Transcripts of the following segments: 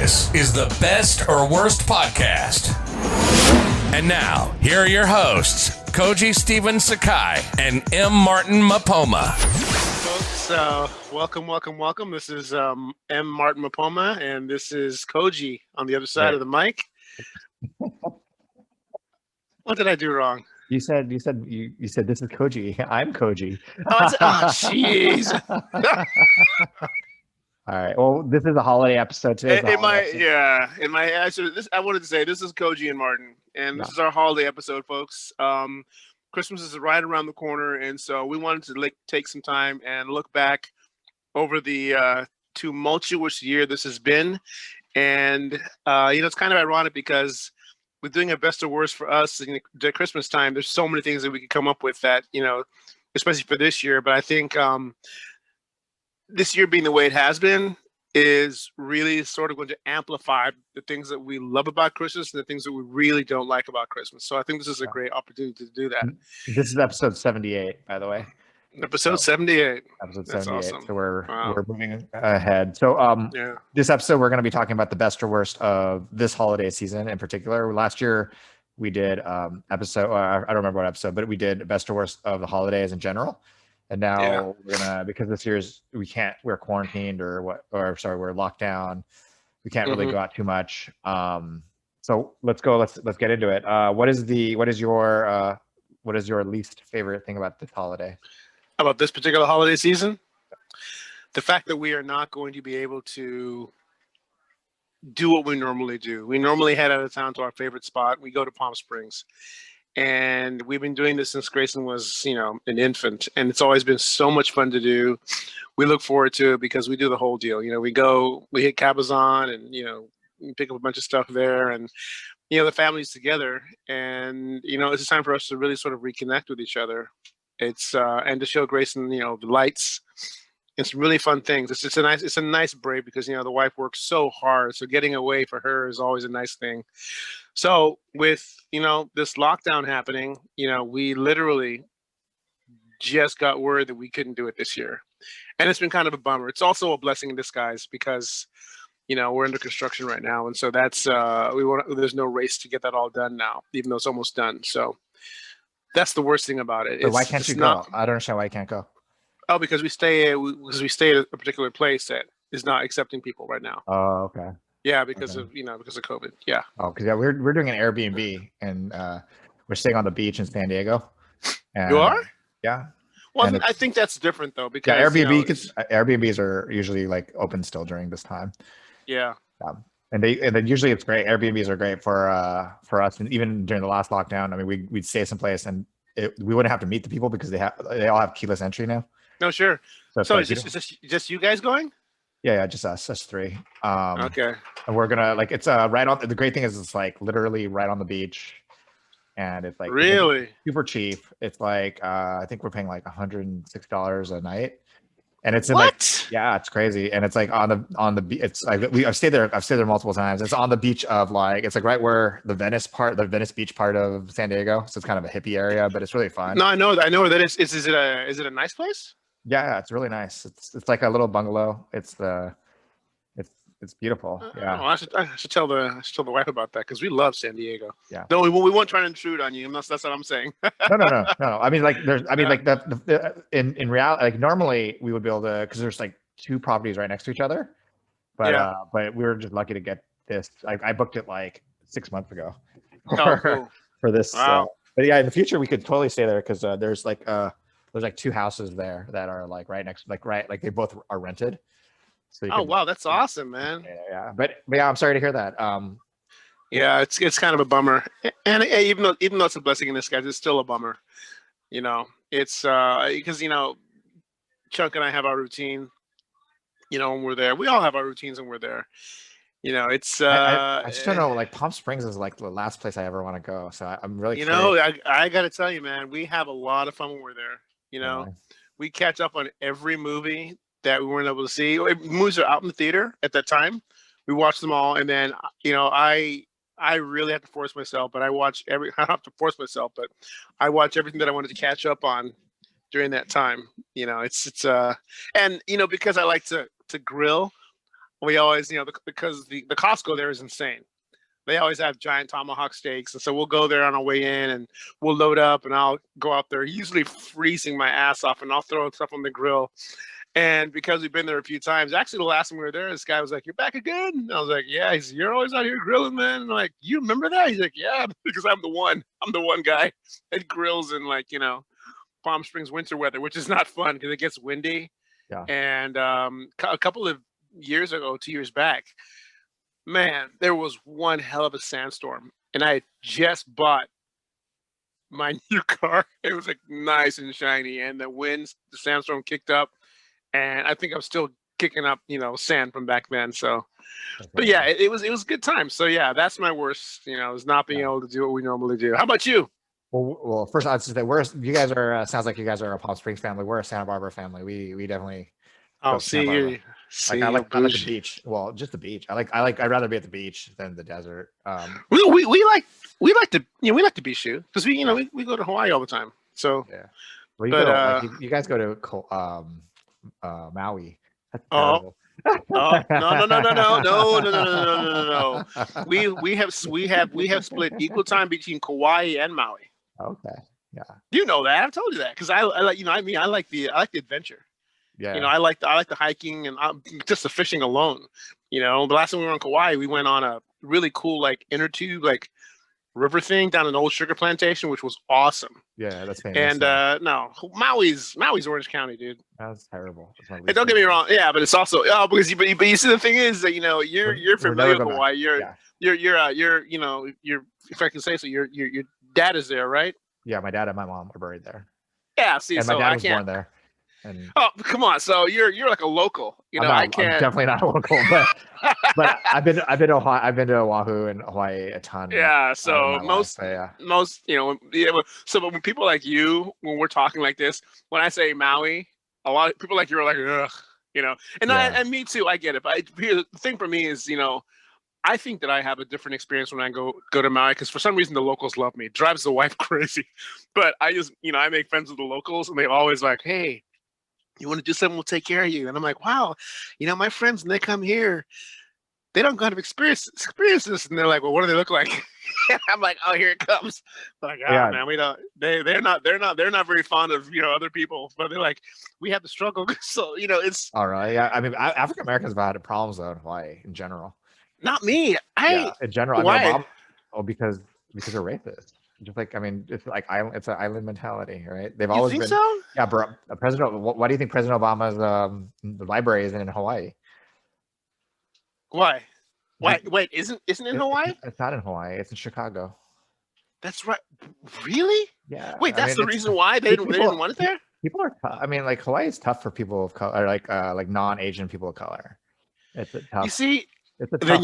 This is the Best or Worst podcast. And now, here are your hosts, Koji Stephen Sakai and M. Martin Mapoma. Folks, welcome. This is M. Martin Mapoma, and this is Koji on the other side of the mic. What did I do wrong? You said this is Koji. I'm Koji. Oh, jeez. All right. Well, this is a holiday episode today. I wanted to say this is Koji and Martin, and this is our holiday episode, folks. Christmas is right around the corner, and so we wanted to take some time and look back over the tumultuous year this has been. And it's kind of ironic because we're doing a best or worst for us at Christmas time. There's so many things that we could come up with that, especially for this year. But I think this year being the way it has been is really sort of going to amplify the things that we love about Christmas and the things that we really don't like about Christmas. So I think this is a great opportunity to do that. This is episode 78, by the way. Episode 78. Episode That's 78. awesome. So we're moving ahead. So this episode we're going to be talking about the best or worst of this holiday season in particular. Last year we did episode I don't remember what episode, but we did best or worst of the holidays in general. And now we're gonna, because this year's we're quarantined we're locked down. We can't really go out too much. So let's get into it. What is your least favorite thing about this holiday? About this particular holiday season? The fact that we are not going to be able to do what we normally do. We normally head out of town to our favorite spot. We go to Palm Springs. And we've been doing this since Grayson was, an infant. And it's always been so much fun to do. We look forward to it because we do the whole deal. We hit Cabazon and, we pick up a bunch of stuff there. And, the family's together. And, it's a time for us to really sort of reconnect with each other. It's and to show Grayson, the lights and some really fun things. It's a nice break because, the wife works so hard. So getting away for her is always a nice thing. So with, this lockdown happening, we literally just got word that we couldn't do it this year. And it's been kind of a bummer. It's also a blessing in disguise because, we're under construction right now. And so that's, there's no race to get that all done now, even though it's almost done. So that's the worst thing about it. So why can't you go? I don't understand why you can't go. Oh, because we stay at a particular place that is not accepting people right now. Oh, okay. Yeah, because of COVID. Yeah. Oh, because we're doing an Airbnb and we're staying on the beach in San Diego. And, you are? Yeah. Well, I think that's different though because Airbnbs are usually open still during this time. Yeah. And then usually it's great. Airbnbs are great for us, and even during the last lockdown, I mean, we'd stay someplace and we wouldn't have to meet the people because they all have keyless entry now. No, sure. So is this just you guys going? Yeah, just us three. Okay. And we're gonna it's right on. The great thing is it's literally right on the beach, and it's really super cheap. It's I think we're paying $106 a night, and it's in it's crazy, and it's on the beach. It's I've stayed there multiple times. It's on the beach of it's right where the Venice Beach part of San Diego. So it's kind of a hippie area, but it's really fun. No, I know where that is. Is it a nice place? Yeah, it's really nice. It's like a little bungalow. It's beautiful. Yeah. I should tell the wife about that because we love San Diego. Yeah. No, we won't try to intrude on you. That's what I'm saying. No. I mean, in reality, normally we would be able to, because there's 2 properties right next to each other, but we were just lucky to get this. I booked it 6 months ago for this. Wow. But yeah, in the future we could totally stay there because there's 2 houses there that are right next, they both are rented. So wow, that's awesome, man. Yeah. But yeah, I'm sorry to hear that. Yeah, it's kind of a bummer, and even though it's a blessing in disguise, it's still a bummer. It's because Chuck and I have our routine. When we're there, we all have our routines when we're there. It's I just don't know. Palm Springs is the last place I ever want to go. So I'm really I got to tell you, man, we have a lot of fun when we're there. We catch up on every movie that we weren't able to see. Movies are out in the theater at that time. We watch them all, and then I really have to force myself, but I don't have to force myself, but I watch everything that I wanted to catch up on during that time. It's and because I like to grill, we always, because the Costco there is insane. They always have giant tomahawk steaks. And so we'll go there on our way in and we'll load up and I'll go out there, usually freezing my ass off, and I'll throw stuff on the grill. And because we've been there a few times, actually the last time we were there, this guy was like, "You're back again?" And I was like, "Yeah." He's, "You're always out here grilling, man." And I'm like, "You remember that?" He's like, "Yeah," because I'm the one guy that grills in Palm Springs winter weather, which is not fun because it gets windy. Yeah. And a couple of years ago, 2 years back, man, there was one hell of a sandstorm, and I had just bought my new car. It was like nice and shiny, and the sandstorm kicked up, and I think I'm still kicking up, sand from back then. So, but yeah, it was a good time. So yeah, that's my worst, is not being able to do what we normally do. How about you? Well, first I'd say you guys are sounds like you guys are a Palm Springs family. We're a Santa Barbara family. We definitely. Oh, see, I like the beach. Well, just the beach. I'd rather be at the beach than the desert. We like the beach too, because we go to Hawaii all the time. So yeah, well, you guys go to Maui. That's terrible. No. We have split equal time between Kauai and Maui. Okay. Yeah. You know that. I've told you that because I like I like the adventure. Yeah. I like the hiking and just the fishing alone. The last time we were on Kauai, we went on a really cool inner tube river thing down an old sugar plantation, which was awesome. Yeah, that's famous. And no, Maui's Orange County, dude. That's terrible. And don't get me wrong, yeah, but it's also because you see the thing is that you're familiar with Hawaii. You're if I can say so, your dad is there, right? Yeah, my dad and my mom are buried there. Yeah, see, and my dad was born there. Oh, come on! So you're like a local, I can't. I'm definitely not a local, but I've been to Ohio, I've been to Oahu and Hawaii a ton. Yeah, so most. So when people like you, when we're talking like this, when I say Maui, a lot of people like you are like, ugh, and me too. I get it, but the thing for me is, I think that I have a different experience when I go to Maui because for some reason the locals love me. It drives the wife crazy, but I just I make friends with the locals and they always like, "Hey, you want to do something, we'll take care of you." And I'm like, wow, my friends, when they come here, they don't kind of experience this. And they're like, well, what do they look like? I'm like, oh, here it comes. Like, oh, yeah, man, we don't, they're not very fond of, other people, but they're like, we have the struggle. So, it's all right. Yeah. I mean, African Americans have had problems though in Hawaii in general. Not me. In general. Why? I mean, because they're racist. Just it's it's an island mentality, right? They've always been. So? Yeah, bro. Why do you think President Obama's the library isn't in Hawaii? Why? Wait, isn't it in Hawaii? It's not in Hawaii. It's in Chicago. That's right. Really? Yeah. Wait, that's the reason why they didn't want it there? People are. I mean, Hawaii is tough for people of color, like non-Asian people of color. It's a tough. You see, it's a tough,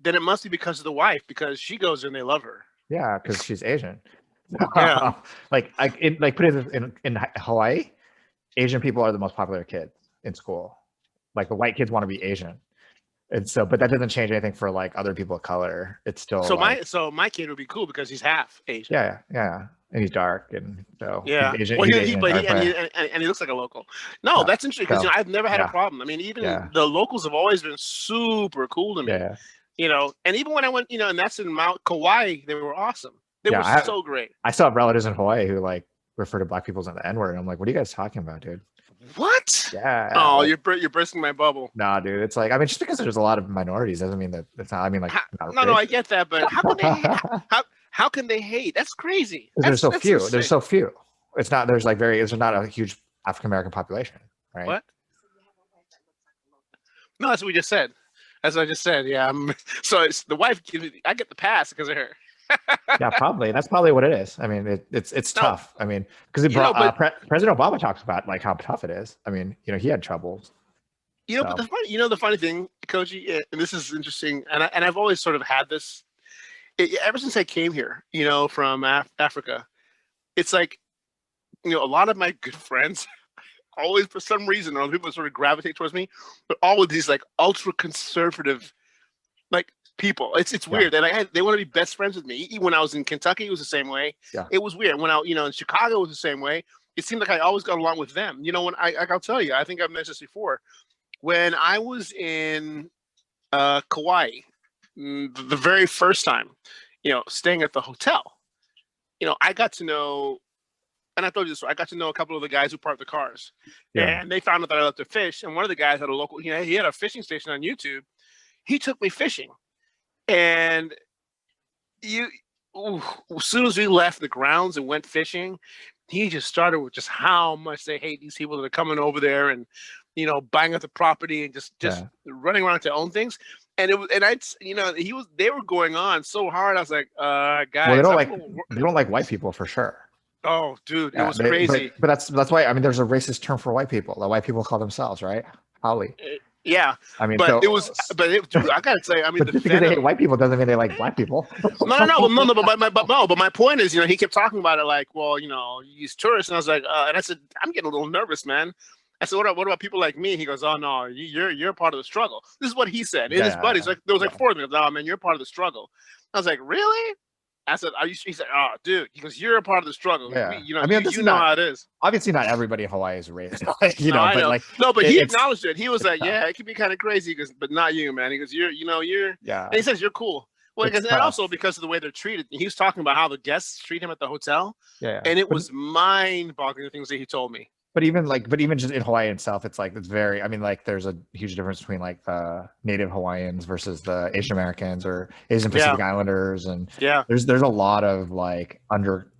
then it must be because of the wife, because she goes there and they love her. Yeah, because she's Asian. Yeah. Put it in Hawaii, Asian people are the most popular kids in school. Like the white kids want to be Asian, and so, but that doesn't change anything for other people of color. It's still my kid would be cool because he's half Asian. Yeah, and he's dark, and so yeah. He's Asian, well, and he looks like a local. No, that's interesting because I've never had a problem. I mean, even the locals have always been super cool to me. Yeah. And even when I went, and that's in Kauai, they were awesome. They were so great. I still have relatives in Hawaii who refer to black people as the N-word. I'm like, what are you guys talking about, dude? What? Yeah. Oh, you're bursting my bubble. Nah, dude. It's just because there's a lot of minorities doesn't mean that it's not. I mean, no, I get that, but how can they hate? That's crazy. There's so few. Insane. There's so few. It's not. There's not a huge African American population, right? What? No, that's what we just said. That's what I just said. Yeah. So it's the wife. I get the pass because of her. Yeah, probably. That's probably what it is. I mean, it's tough. I mean, because President Obama talks about how tough it is. I mean, he had troubles. But the funny thing, Koji, and this is interesting, and I've always sort of had this ever since I came here, from Africa. It's like, a lot of my good friends always, for some reason, or people sort of gravitate towards me, but all with these ultra conservative people. It's weird. They want to be best friends with me. Even when I was in Kentucky, it was the same way. Yeah. It was weird. When I in Chicago, it was the same way. It seemed like I always got along with them. When I'll tell you, I think I've mentioned this before. When I was in Kauai, the very first time, staying at the hotel, I got to know, and I told you this, I got to know a couple of the guys who parked the cars, and they found out that I love to fish. And one of the guys had a local, he had a fishing station on YouTube. He took me fishing, and as soon as we left the grounds and went fishing, he just started with just how much they hate these people that are coming over there and buying up the property and just running around to own things. And it was, and they were going on so hard. I was like, guys, well, they don't like white people for sure. Oh, dude, it was crazy. But that's why, I mean, there's a racist term for white people. The white people call themselves, right? Haole. Yeah, I mean, but dude, I gotta say, I mean, but just because they hate white people doesn't mean they like black people. No. But my point is, he kept talking about it like, well, he's tourists, and I was like, and I said, I'm getting a little nervous, man. I said, what about people like me? He goes, oh no, you're part of the struggle. This is what he said. And his buddies, like, there was like four of them. Oh man, you're part of the struggle. I was like, really? I said, are you? He said, oh, dude. He goes, you're a part of the struggle. Yeah. I mean, you know how it is. Obviously, not everybody in Hawaii is racist. But he acknowledged it. He was like, yeah, it could be kind of crazy. He goes, but not you, man. He goes, you're. Yeah. And he says you're cool. Well, and also because of the way they're treated. He was talking about how the guests treat him at the hotel. Yeah. And it was mind-boggling, the things that he told me. But even just in Hawaii itself, it's very, I mean, like there's a huge difference between like the native Hawaiians versus the Asian Americans or Asian Pacific Islanders. And there's a lot of like undercurrent.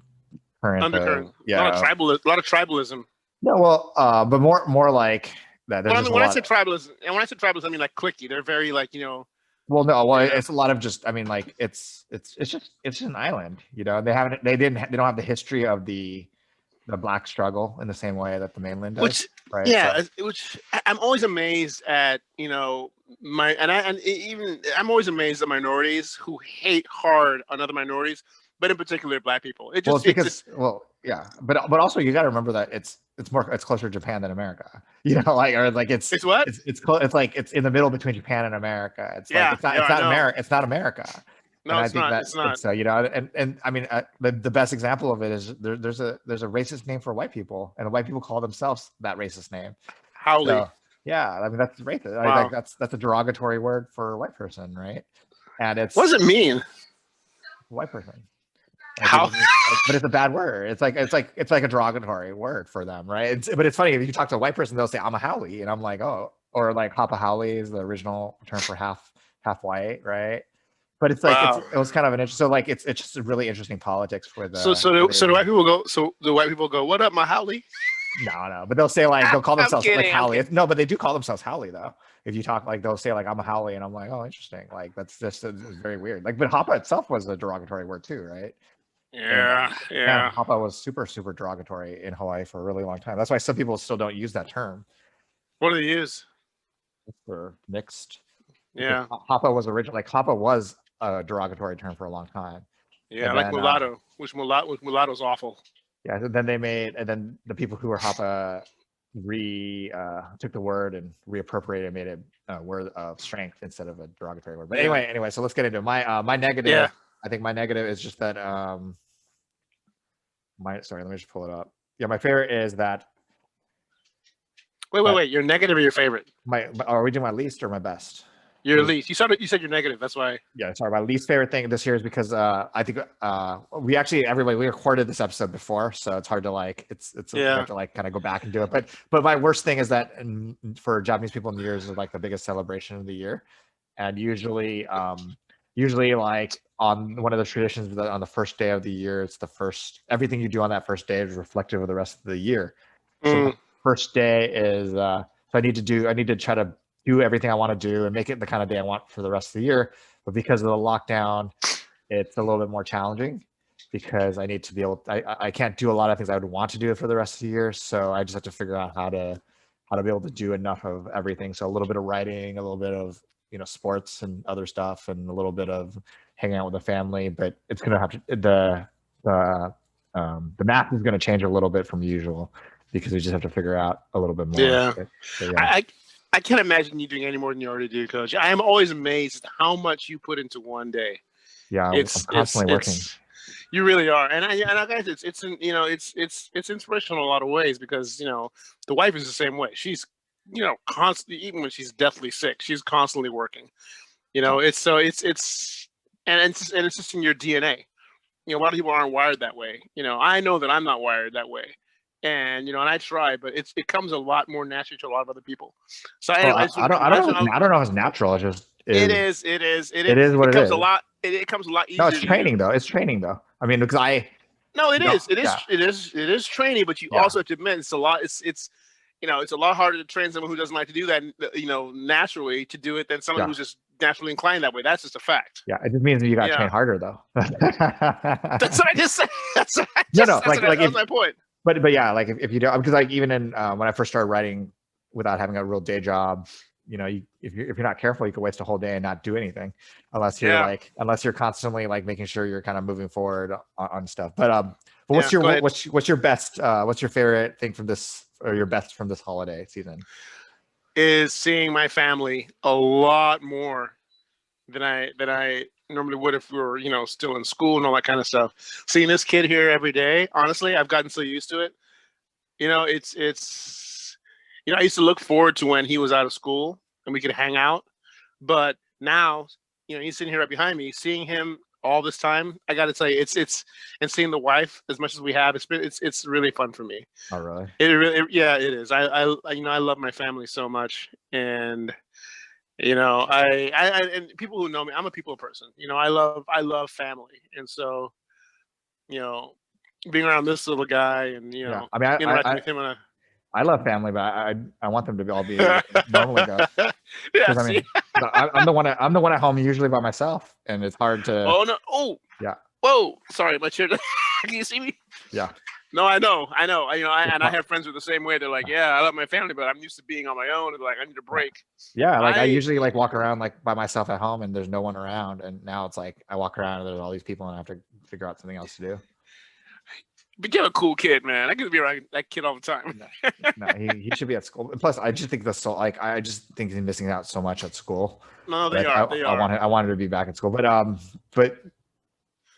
A lot of tribalism. No, well, but more like that. When I say tribalism, I mean like cliquey. They're very like, Well, no, it's a lot of just, I mean, like it's just an island, they don't have the history of the black struggle in the same way that the mainland does. Which I'm always amazed at, I'm always amazed at minorities who hate hard on other minorities, but in particular black people. But also you got to remember that it's closer to Japan than America. It's what? It's in the middle between Japan and America. It's not America. No, it's not. So and I mean, the best example of it is there's a racist name for white people, and the white people call themselves that racist name. Haole. So, yeah, I mean that's racist. Wow. That's a derogatory word for a white person, right? And what does it mean? White person. How? But it's a bad word. It's like a derogatory word for them, right? But it's funny if you talk to a white person, they'll say I'm a haole, and I'm like, oh, or like hapa haole is the original term for half white, right? But it's like it was kind of an interesting. So like it's just a really interesting politics for the. So the white people go. So the white people go. What up, my haole? No, but they'll say like they'll call themselves like haole. No, but they do call themselves haole though. If you talk like they'll say like I'm a haole, and I'm like, oh, interesting. Like that's just very weird. Like, but hapa itself was a derogatory word too, right? Yeah. Hapa was super derogatory in Hawaii for a really long time. That's why some people still don't use that term. What do they use? For mixed. Yeah. Hapa was originally Hapa was a derogatory term for a long time. Yeah, and like then, mulatto, mulatto's awful. Yeah, so then then the people who were Hapa took the word and reappropriated, made it a word of strength instead of a derogatory word. But anyway, so let's get into it. My negative. Yeah. I think my negative is just that sorry, let me just pull it up. Yeah, my favorite is that. Wait. Your negative or your favorite? Are we doing my least or my best? Your least. You said you're negative. That's why. Yeah, sorry. My least favorite thing this year is because I think we recorded this episode before, so it's hard to like hard to like kind of go back and do it. But my worst thing is that for Japanese people, New Year's is like the biggest celebration of the year, and usually like on one of the traditions on the first day of the year, it's everything you do on that first day is reflective of the rest of the year. So the first day is so I need to try to do everything I want to do and make it the kind of day I want for the rest of the year. But because of the lockdown, it's a little bit more challenging because I need to be able I can't do a lot of things I would want to do for the rest of the year. So I just have to figure out how to be able to do enough of everything. So a little bit of writing, a little bit of sports and other stuff, and a little bit of hanging out with the family. But it's gonna have to the math is gonna change a little bit from usual because we just have to figure out a little bit more. Yeah. I can't imagine you doing any more than you already do, Coach. I am always amazed at how much you put into one day. Yeah, I'm constantly working. You really are, and guys, it's inspirational in a lot of ways because the wife is the same way. She's constantly, even when she's deathly sick, she's constantly working. It's just in your DNA. A lot of people aren't wired that way. I know that I'm not wired that way, and and I try, but it comes a lot more naturally to a lot of other people. So anyway, I don't know if it's natural. It's just it is. It is. It is what it it comes is. a lot. It comes a lot easier. No, it's training though. It's training though. I mean, because No, it is. It is. Yeah. It is training, but you also have to admit it's a lot. It's a lot harder to train someone who doesn't like to do that, naturally to do it than someone who's just naturally inclined that way. That's just a fact. Yeah, it just means that you got to train harder, though. That's what I just said. That's my point. But yeah, like if you don't, because like even in when I first started writing without having a real day job, if you're not careful, you could waste a whole day and not do anything, unless you're constantly like making sure you're kind of moving forward on stuff. But what's your best? What's your favorite thing from this, or your best from this holiday season? Is seeing my family a lot more than I normally would if we were, still in school and all that kind of stuff. Seeing this kid here every day, honestly, I've gotten so used to it. It's I used to look forward to when he was out of school and we could hang out. But now, he's sitting here right behind me, seeing him all this time. I got to tell you, it's and seeing the wife as much as we have, it's really fun for me. Oh, really? It is. I love my family so much, and I and people who know me, I'm a people person. I love family, and so being around this little guy and I mean, interacting with him on a. I love family, but I want them to all be normally good. Yeah, I mean, I'm the one at home usually by myself, and it's hard to. Oh no! Oh yeah. Whoa! Sorry, my chair. Can you see me? Yeah. No, I know. I have friends who are the same way. They're like, yeah, I love my family, but I'm used to being on my own. And like, I need a break. Yeah, like I usually like walk around like by myself at home, and there's no one around. And now it's like I walk around and there's all these people, and I have to figure out something else to do. But you're a cool kid, man. I could be around that kid all the time. No, he should be at school. Plus, I just think I just think he's missing out so much at school. No, they are. I wanted to be back at school, but.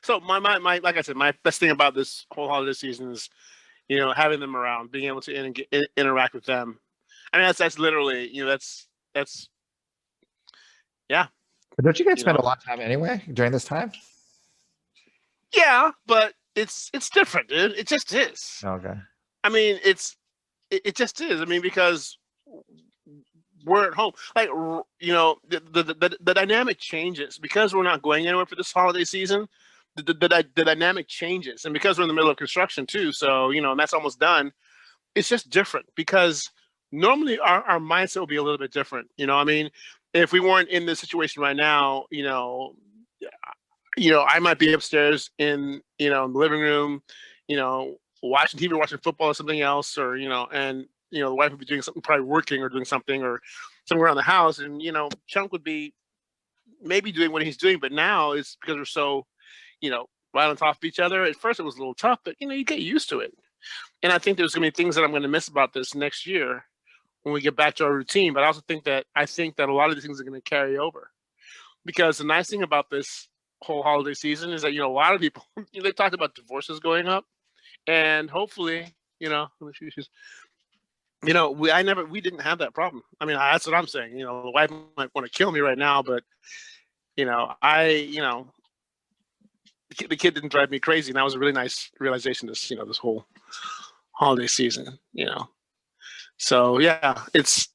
So my like I said, my best thing about this whole holiday season is, having them around, being able to interact with them. I mean, that's literally, that's yeah. But don't you guys spend a lot of time anyway during this time? Yeah, but it's different, dude. It just is. Okay. I mean, it just is. I mean, because we're at home. Like, the dynamic changes because we're not going anywhere for this holiday season. The dynamic changes, and because we're in the middle of construction too, so and that's almost done. It's just different because normally our mindset will be a little bit different. I mean, if we weren't in this situation right now, I might be upstairs in in the living room, watching TV, watching football or something else, or and the wife would be doing something, probably working or doing something or somewhere around the house, and Chunk would be maybe doing what he's doing, but now it's because we're so right on top of each other. At first it was a little tough, but you get used to it. And I think there's going to be things that I'm going to miss about this next year when we get back to our routine. But I also think that a lot of these things are going to carry over, because the nice thing about this whole holiday season is that, a lot of people, they talked about divorces going up, and hopefully, we didn't have that problem. I mean, that's what I'm saying. The wife might want to kill me right now, but the kid didn't drive me crazy, and that was a really nice realization this this whole holiday season. So yeah, it's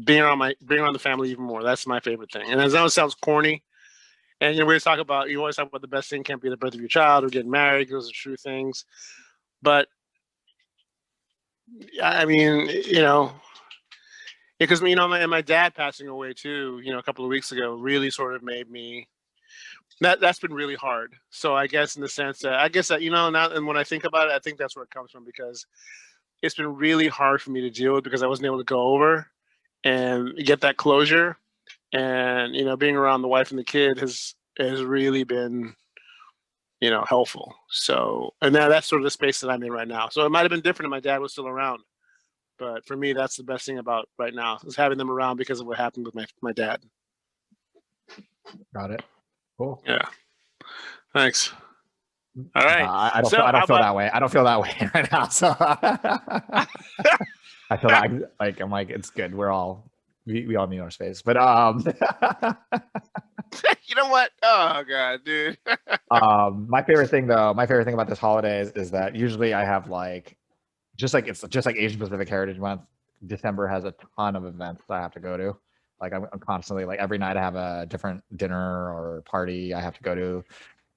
being around the family even more. That's my favorite thing. And as that sounds corny, and you always talk about the best thing can't be the birth of your child or getting married. Those are true things, but I mean, because my dad passing away too, a couple of weeks ago, really sort of made me. That's been really hard. So I guess in the sense that now, and when I think about it, I think that's where it comes from, because it's been really hard for me to deal with, because I wasn't able to go over and get that closure. And being around the wife and the kid has really been helpful. So, and now that's sort of the space that I'm in right now. So it might have been different if my dad was still around, but for me, that's the best thing about right now, is having them around because of what happened with my dad. Got it. Cool. Yeah. Thanks. All right. I don't feel that way. I don't feel that way right now. So I feel like I'm like it's good. We all need our space, but You know what? Oh god, dude. my favorite thing about this holiday is that usually I have like it's just like Asian Pacific Heritage Month. December has a ton of events that I have to go to. Like I'm constantly like every night I have a different dinner or party I have to go to,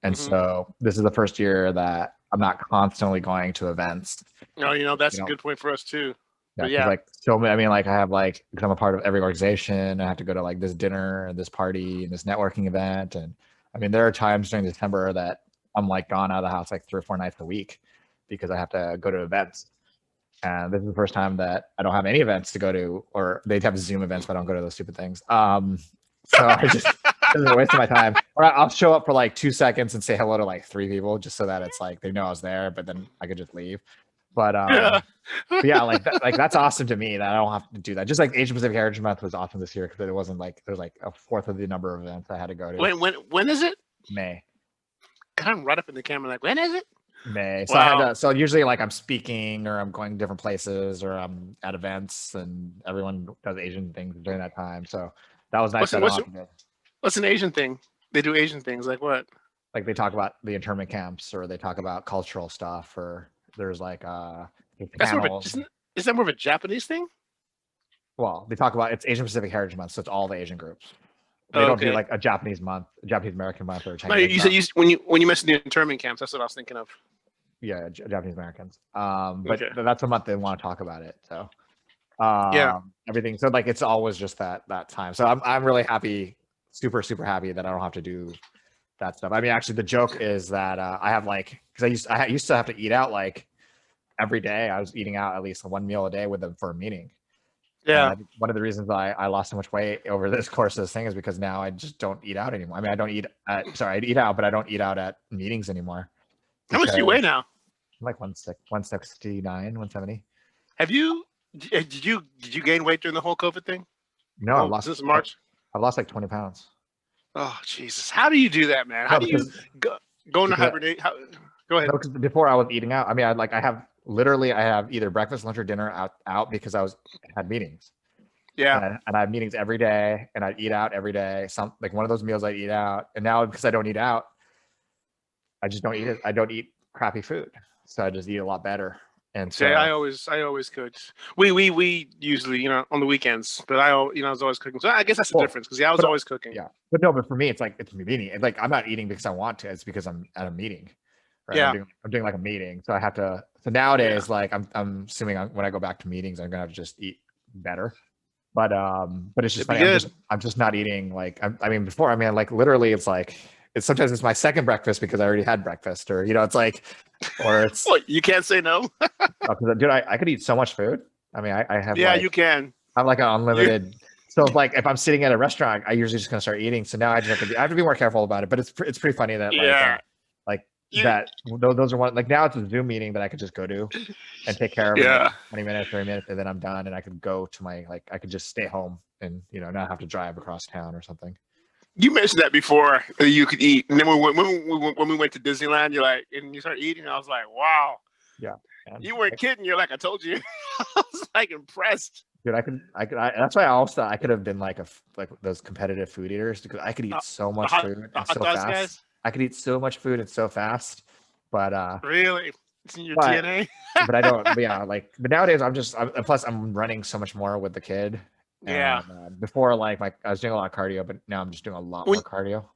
and so this is the first year that I'm not constantly going to events. Oh, that's a good point for us too. Yeah, Yeah. like so many. I mean, like I have like because I'm a part of every organization. I have to go to like this dinner and this party and this networking event, and I mean there are times during December that I'm like gone out of the house like 3 or 4 nights a week because I have to go to events. And this is the first time that I don't have any events to go to, or they have Zoom events, but I don't go to those stupid things. So I just it's a waste of my time. Or I'll show up for like 2 seconds and say hello to like 3 people just so that it's like they know I was there, but then I could just leave. But yeah, like that's awesome to me that I don't have to do that. Just like Asian Pacific Heritage Month was awesome this year because it wasn't like there's like a fourth of the number of events I had to go to. When is it? May. God, I'm right up in the camera. Like, when is it? May. So I had to. So usually, like I'm speaking or I'm going different places or I'm at events, and everyone does Asian things during that time. So that was nice. What's an Asian thing? They do Asian things like what? Like they talk about the internment camps, or they talk about cultural stuff, or there's like is that more of a Japanese thing? Well, they talk about it's Asian Pacific Heritage Month, so it's all the Asian groups. They don't do like a Japanese month, a Japanese American month, or a Chinese. No, you said when you mentioned the internment camps, that's what I was thinking of. Yeah, Japanese Americans. But that's a month they want to talk about it. So everything. So like it's always just that time. So I'm really happy, super happy that I don't have to do that stuff. I mean, actually, the joke is that I have like because I used to have to eat out like every day. I was eating out at least 1 meal a day with them for a meeting. Yeah. One of the reasons I lost so much weight over this course of this thing is because now I just don't eat out anymore. I mean, I don't eat I eat out, but I don't eat out at meetings anymore. How much do you weigh now? I'm like 169, 170. Did you gain weight during the whole COVID thing? No, I lost since March. I lost like 20 pounds. Oh Jesus! How do you do that, man? How do you go into hibernate? Go ahead. No, because before I was eating out. I mean, I have either breakfast, lunch, or dinner out because I had meetings. Yeah. And I have meetings every day, and I'd eat out every day. Some like one of those meals I'd eat out, and now because I don't eat out, I just don't eat it. I don't eat crappy food, so I just eat a lot better. And so I always cook. We usually on the weekends, but I was always cooking. So I guess that's the difference because I was always cooking. Yeah, but for me, it's like it's me eating. Like I'm not eating because I want to. It's because I'm at a meeting. Right? Yeah. I'm doing like a meeting, so I have to. So nowadays, like I'm assuming when I go back to meetings, I'm gonna have to just eat better. But it's just funny. I'm just not eating like before. Like literally, it's like sometimes it's my second breakfast because I already had breakfast, or it's like, or it's. Well, you can't say no. Dude, I could eat so much food. I mean, I have. Yeah, like, you can. I'm like an unlimited. So if I'm sitting at a restaurant, I usually just gonna start eating. So now I have to be more careful about it. But it's pretty funny that those are one like now it's a Zoom meeting that I could just go to and take care of in like 20 minutes, 30 minutes, and then I'm done and I could go to my I could just stay home and not have to drive across town or something. You mentioned that before you could eat, and then when we went to Disneyland, you're like, and you started eating, I was like, wow. Yeah. You weren't kidding. You're like, I told you. I was like impressed. Dude, that's why I always thought I could have been like those competitive food eaters because I could eat so much food and so fast. Guys? I could eat so much food and so fast, but really, it's in your DNA. But I don't. But nowadays plus I'm running so much more with the kid. Yeah. And, before I was doing a lot of cardio, but now I'm just doing a lot more cardio.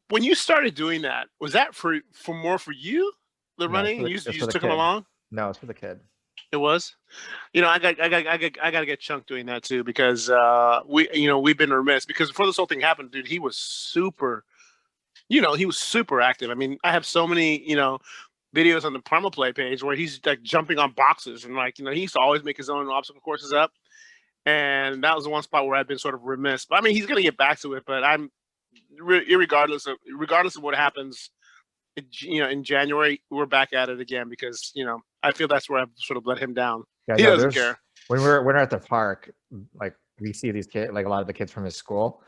When you started doing that, was that for you, the running? You just took him along? No, it's for the kid. It was. I got to get Chunk doing that too because we've been remiss because before this whole thing happened, dude, he was super. He was super active. I mean, I have so many, videos on the Primal Play page where he's like jumping on boxes and he used to always make his own obstacle courses up. And that was the one spot where I've been sort of remiss. But I mean, he's going to get back to it. But I'm regardless of what happens, in January, we're back at it again because I feel that's where I've sort of let him down. Yeah, he doesn't care. When we're at the park, like we see these kids, like a lot of the kids from his school.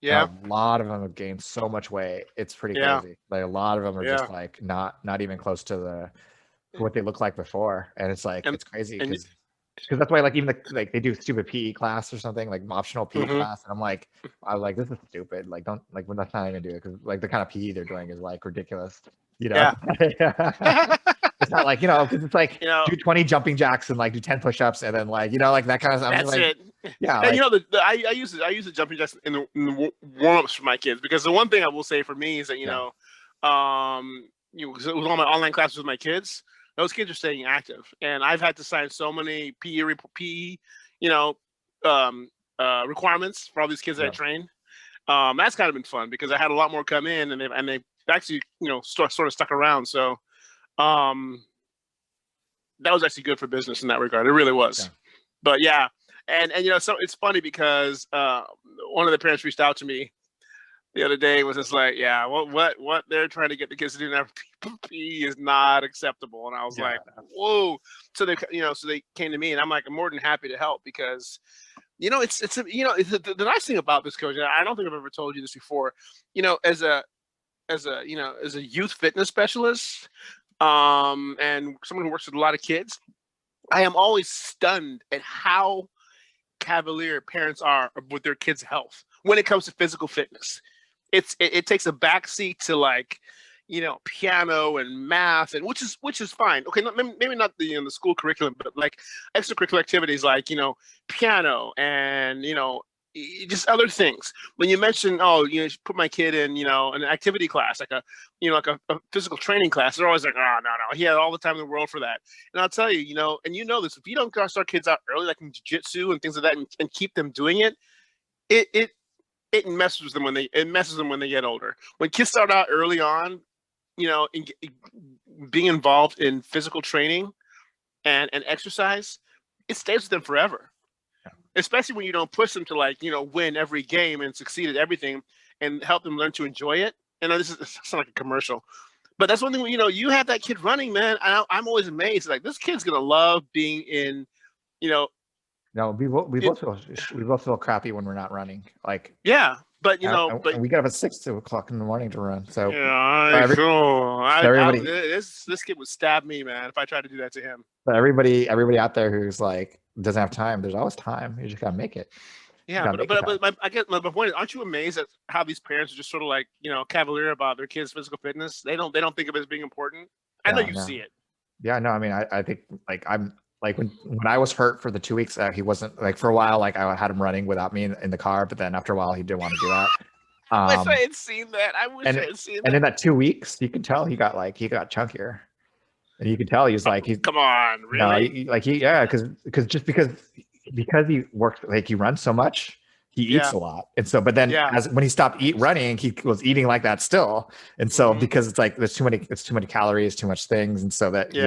Yeah, a lot of them have gained so much weight. It's pretty crazy. Like a lot of them are just like not even close to what they looked like before, and it's like it's crazy. because that's why like even like they do stupid PE class or something like optional PE Mm-hmm. class, and I was like, this is stupid. Like don't like we're not even gonna do it because like the kind of PE they're doing is like ridiculous. You know, Yeah. it's not like because it's like You know, do 20 jumping jacks and like do 10 push-ups and then like like that kind of stuff. that's Like, it. yeah, And like, I use the jumping jacks in the warm-ups for my kids, because the one thing I will say for me is that with all my online classes with my kids, those kids are staying active, and I've had to sign so many PE requirements for all these kids that I train. That's kind of been fun because I had a lot more come in, and they actually sort of stuck around. So that was actually good for business in that regard. It really was. Yeah. But yeah, and so it's funny because one of the parents reached out to me the other day, was just like, yeah, what they're trying to get the kids to do now PE is not acceptable, and I was like, whoa. So they came to me, and I'm like, I'm more than happy to help, because it's the nice thing about this, Coach. I don't think I've ever told you this before. As a youth fitness specialist, and someone who works with a lot of kids, I am always stunned at how cavalier parents are with their kids' health when it comes to physical fitness. It takes a backseat to like, piano and math, and which is fine. Okay, maybe not the school curriculum, but like extracurricular activities like piano and just other things. When you mention, put my kid in an activity class, like a physical training class, they're always like, oh no, he had all the time in the world for that. And I'll tell you, and this, if you don't start kids out early, like in jiu-jitsu and things like that, and keep them doing it, it messes with them when they get older. When kids start out early on, being involved in physical training and exercise, it stays with them forever. Yeah. Especially when you don't push them to like, win every game and succeed at everything, and help them learn to enjoy it. And this sounds like a commercial, but that's one thing. You have that kid running, man. I'm always amazed. Like, this kid's gonna love being in, No, we both feel crappy when we're not running. Like, yeah, but but we get up at 6 o'clock in the morning to run. So yeah, this kid would stab me, man, if I tried to do that to him. But everybody out there who's like doesn't have time, there's always time. You just gotta make it. Yeah, but I guess my point is, aren't you amazed at how these parents are just sort of like cavalier about their kids' physical fitness? They don't think of it as being important. I know you see it. Yeah, no, I mean, I think like I'm. Like when I was hurt for the 2 weeks, he wasn't like, for a while, like I had him running without me in the car, but then after a while he didn't want to do that. I wish I had seen that. And in that 2 weeks, you could tell he got chunkier, and you could tell he's like, come on, really? Because he works, like he runs so much, he eats a lot. And so, but then when he stopped running, he was eating like that still. And so because it's like, it's too many calories, too much things. And so that he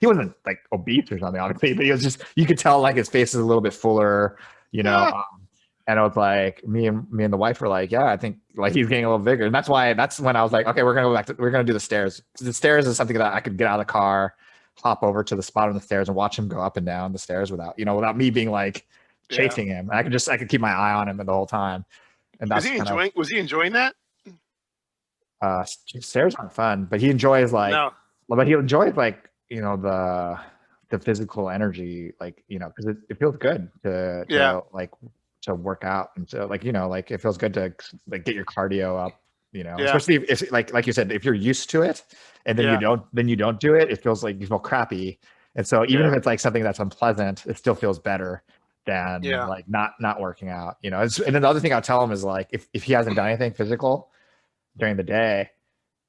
wasn't like obese or something, obviously, but he was just, you could tell like his face is a little bit fuller, and I was like, me and the wife were like, yeah, I think like he's getting a little bigger. And that's when I was like, okay, we're going to do the stairs. The stairs is something that I could get out of the car, hop over to the spot on the stairs and watch him go up and down the stairs without me being like chasing him. I could keep my eye on him the whole time. And that's was he enjoying that? Stairs aren't fun, but he enjoys the physical energy, like, because it feels good to work out, and so like it feels good to like get your cardio up, especially if like you said, if you're used to it and then you don't do it, it feels like you feel crappy. And so even if it's like something that's unpleasant, it still feels better than like not working out, and then the other thing I'll tell him is like, if he hasn't done anything physical during the day,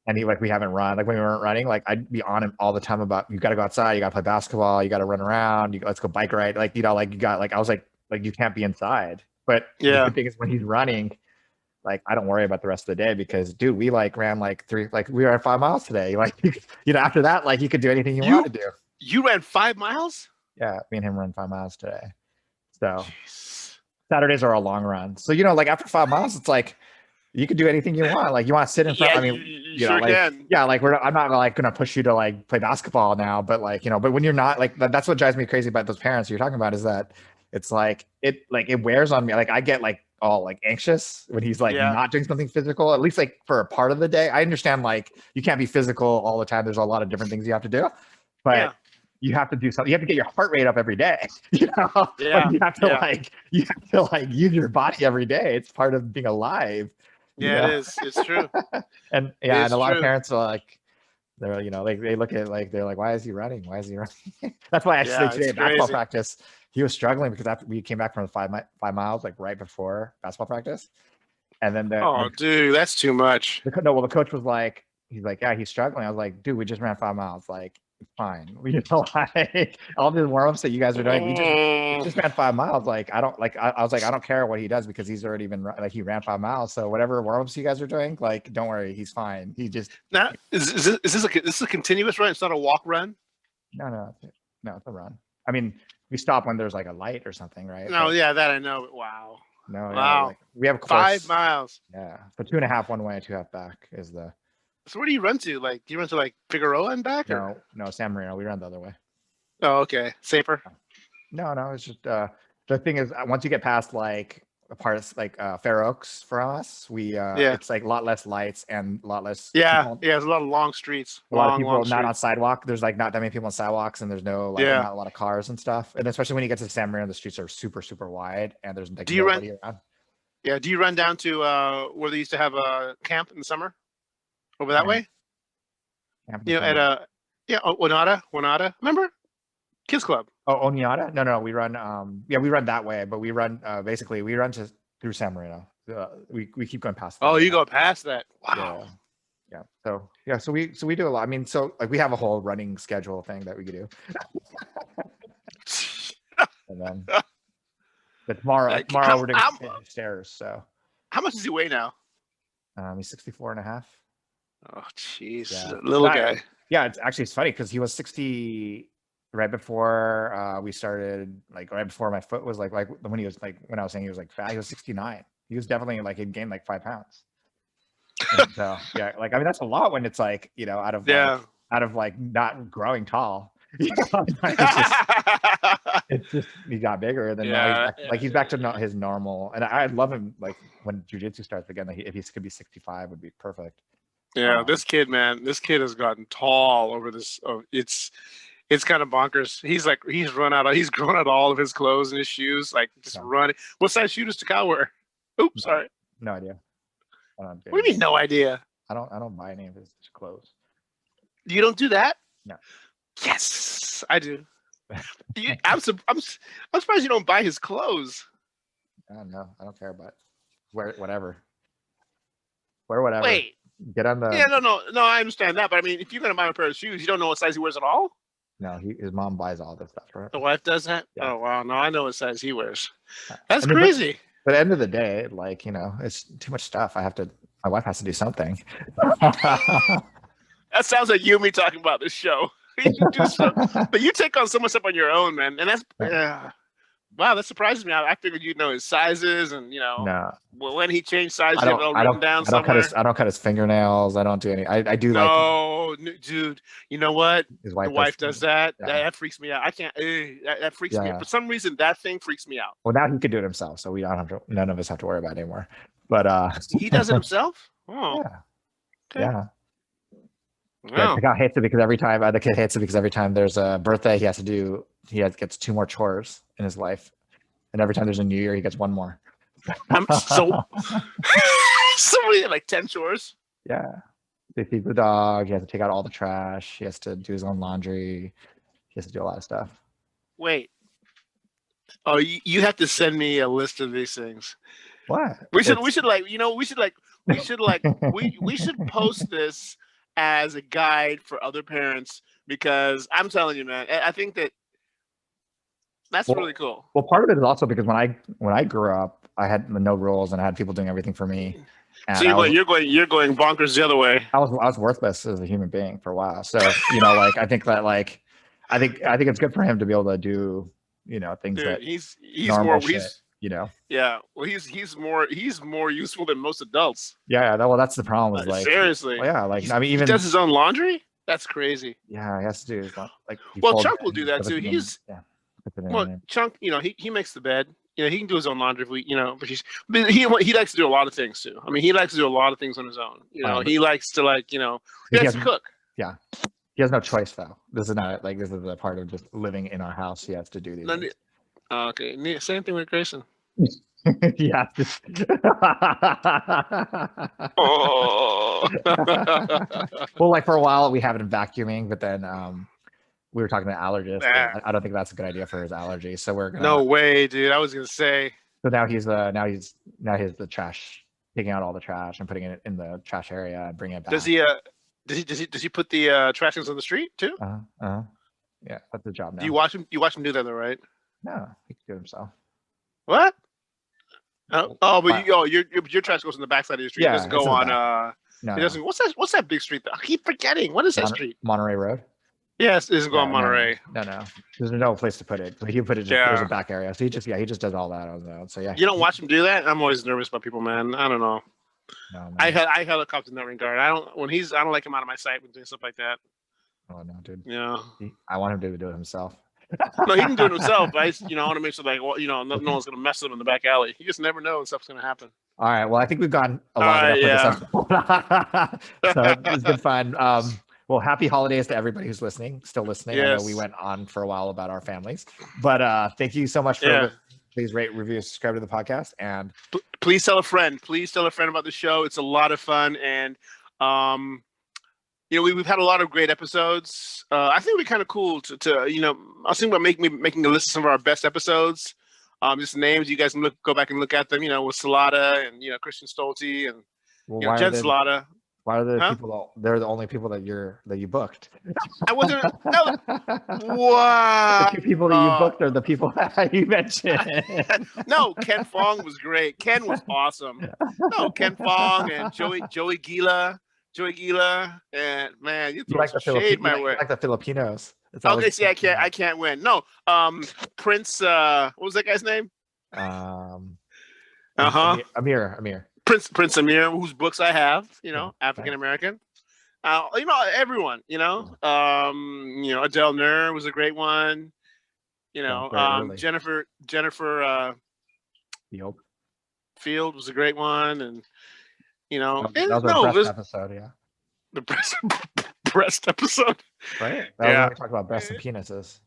and we haven't run, like when we weren't running, like I'd be on him all the time about, you got to go outside, you got to play basketball, you got to run around, let's go bike ride, like I was like you can't be inside. But the good thing is when he's running, like I don't worry about the rest of the day, because dude, we ran we ran 5 miles today. Like, after that, like you could do anything you want to do. You ran 5 miles? Yeah, me and him ran 5 miles today. So Saturdays are a long run. So, like after 5 miles, it's like you could do anything you want. Like you want to sit in front. I mean, you sure can. Yeah, like I'm not like going to push you to like play basketball now, but like, but when you're not, like that's what drives me crazy about those parents you're talking about, is that it's like it wears on me. Like I get like all like anxious when he's like not doing something physical, at least like for a part of the day. I understand like you can't be physical all the time. There's a lot of different things you have to do, but you have to do something. You have to get your heart rate up every day. You know, Yeah. you have to use your body every day. It's part of being alive. Yeah, it is. It's true. And and a lot of true. parents are like, they look at it they're like, why is he running? Why is he running? That's why actually today at basketball practice, he was struggling because after we came back from the 5 miles, like right before basketball practice. And then dude, that's too much. The coach was like, he's like, yeah, he's struggling. I was like, dude, we just ran 5 miles. Like, it's fine. Like all the warm-ups that you guys are doing, we just ran 5 miles. Like, I was like, I don't care what he does because he's already been he ran 5 miles. So whatever warm-ups you guys are doing, like, don't worry, he's fine. He just now is this a continuous run? It's not a walk run? No, it's a run. I mean, we stop when there's like a light or something, right? No, yeah, that I know. Wow. No, wow. Yeah, like, we have a course, 5 miles. Yeah, so 2.5 one way, 2.5 back is the. So where do you run to? Like, do you run to like Figueroa and back? No, San Marino. We run the other way. Oh, okay, safer. No, it's just the thing is once you get past like a part of like Fair Oaks for us, it's like a lot less lights and a lot less. Yeah, there's a lot of long streets. A lot of people not on sidewalk. There's like not that many people on sidewalks, and there's no not a lot of cars and stuff. And especially when you get to San Marino, the streets are super super wide, and there's like nobody around. Yeah, do you run down to where they used to have a camp in the summer? Over that way? You know, at Wanata. Remember? Kids Club. Oh, Oneonta? No, we run we run that way, but we run basically we run through San Marino. We keep going past that. Oh, you go past that. Wow. Yeah. So we do a lot. I mean, so like we have a whole running schedule thing that we could do. And then but tomorrow we're doing stairs. So how much does he weigh now? He's 64.5. Oh, jeez, little guy. Yeah, it's funny because he was 60 right before we started. Like right before my foot was like when he was like when I was saying he was like fat, he was 69. He was definitely like he'd gained like 5 pounds. And so like I mean that's a lot when it's like out of like not growing tall. It's just he got bigger. Then now he's back to his normal. And I love him like when jiu-jitsu starts again. Like if he could be 65, would be perfect. Yeah, this kid has gotten tall over this. Oh, it's kind of bonkers. He's grown out all of his clothes and his shoes, like just running. What size shoe does Sakai wear? Oops, sorry. No idea. What do you mean, no idea? I don't buy any of his clothes. You don't do that? No. Yes, I do. I'm surprised you don't buy his clothes. I don't know. I don't care about wear whatever. Wear whatever. Wait. Get on the. Yeah, no. I understand that, but I mean, if you're gonna buy him a pair of shoes, you don't know what size he wears at all. No, his mom buys all this stuff, right? The wife does that. Yeah. Oh wow, no, I know what size he wears. That's crazy. But at the end of the day, like it's too much stuff. My wife has to do something. That sounds like you and me talking about this show. You do stuff, but you take on so much stuff on your own, man, and that's wow, that surprises me. I figured you'd know his sizes and when he changed sizes, you have it all written down somewhere. I don't cut his fingernails. I don't do any. I do no, dude. You know what? His wife does that. Yeah. That freaks me out. I can't. That freaks me out. For some reason, that thing freaks me out. Well, now he could do it himself, so we don't have to. None of us have to worry about it anymore. But he does it himself. Oh, yeah. Okay. Yeah. Wow. The guy hates it because every time there's a birthday, he gets 2 more chores in his life, and every time there's a new year, he gets 1 more. So many, like 10 chores. Yeah, they feed the dog. He has to take out all the trash. He has to do his own laundry. He has to do a lot of stuff. Wait. Oh, you have to send me a list of these things. What? We should post this as a guide for other parents, because I'm telling you, man, I think that's really cool. Well, part of it is also because when I grew up, I had no rules and I had people doing everything for me. And so you're going bonkers the other way. I was worthless as a human being for a while. So like I think that I think it's good for him to be able to do things. Dude, that he's more shit, Yeah, well, he's more useful than most adults. Yeah, well, that's the problem. Is like seriously. Well, yeah, like I mean, even he does his own laundry. That's crazy. Yeah, he has to do his like. Well, Chunk will do that too. Chunk, he makes the bed. He can do his own laundry if we, but he likes to do a lot of things too. I mean, he likes to do a lot of things on his own. He likes to he likes to cook. Yeah. He has no choice though. This is not like this is a part of just living in our house. He has to do these No, things. okay, same thing with Grayson. Yeah. Oh. Well, like for a while we have him vacuuming, but then we were talking to allergists. Nah. I don't think that's a good idea for his allergies. So we're gonna. No way, dude. I was gonna say. So now he's the trash, taking out all the trash and putting it in the trash area and bringing it back. Does he put the trash cans on the street too? Yeah, that's the job now. Do you watch him? You watch him do that though, right? No, he can do it himself. What? But your trash goes in the backside of your street. Yeah, it doesn't go on. No, it doesn't. What's that big street? I keep forgetting. What is that street? Monterey Road. Yes, it doesn't go on Monterey. No. There's no place to put it. So he put it. There's a back area. So he just does all that on his own. So yeah. You don't watch him do that? I'm always nervous about people, man. I don't know. No, man. I helicopter in that regard. I don't like him out of my sight when doing stuff like that. Oh no, dude. Yeah. I want him to do it himself. No, he can do it himself. But I want to make sure like no one's gonna mess with him in the back alley. You just never know when stuff's gonna happen. All right. Well, I think we've gone a lot enough for this episode. So it's been fun. Well, happy holidays to everybody who's still listening. Yes. I know we went on for a while about our families, but thank you so much for please rate, review, subscribe to the podcast, and please tell a friend. Please tell a friend about the show. It's a lot of fun, and we've had a lot of great episodes. I think it'd be kind of cool to I was thinking about making a list of some of our best episodes. Just names you guys can go back and look at them. With Salata and Christian Stolte and Jen Salata. Why are the people? They're the only people that you booked. I wasn't. No. Wow. The two people that you booked are the people that you mentioned. No, Ken Fong was great. Ken was awesome. No, Ken Fong and Joey Gila, and man, you threw like some shade my way. Like the Filipinos. Okay, see, I can't win. No, Prince. What was that guy's name? Amir. Prince Amir, whose books I have, African American. Everyone, Adele Nur was a great one. Jennifer Field was a great one, and that was a breast episode, yeah. The breast episode, right? That was when we talked about breasts and penises.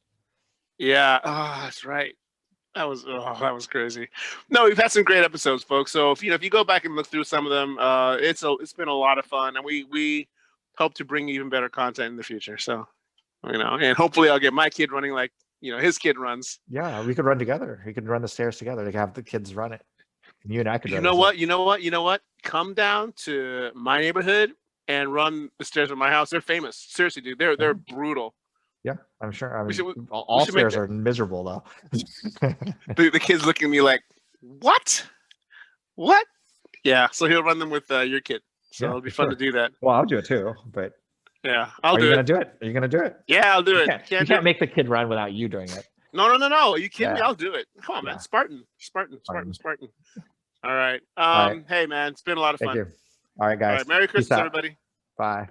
Yeah, that's right. That was crazy. No, we've had some great episodes, folks. So if you go back and look through some of them, it's been a lot of fun, and we hope to bring even better content in the future. So, and hopefully I'll get my kid running like his kid runs. Yeah, we could run together. We could run the stairs together. They could have the kids run it. And you and I could. You know what? Come down to my neighborhood and run the stairs of my house. They're famous. Seriously, dude. They're brutal. Yeah, I'm sure. I mean, all stairs are miserable though. the kids looking at me like, what? Yeah, so he'll run them with your kid. So it'll be fun to do that. Well, I'll do it too, but yeah, Are you gonna do it? Yeah, I'll do it. You can't make the kid run without you doing it. No. Are you kidding me? I'll do it. Come on, man. Spartan. All right. Hey, man, it's been a lot of fun. Thank you. All right, guys. All right, Merry Christmas, everybody. Bye.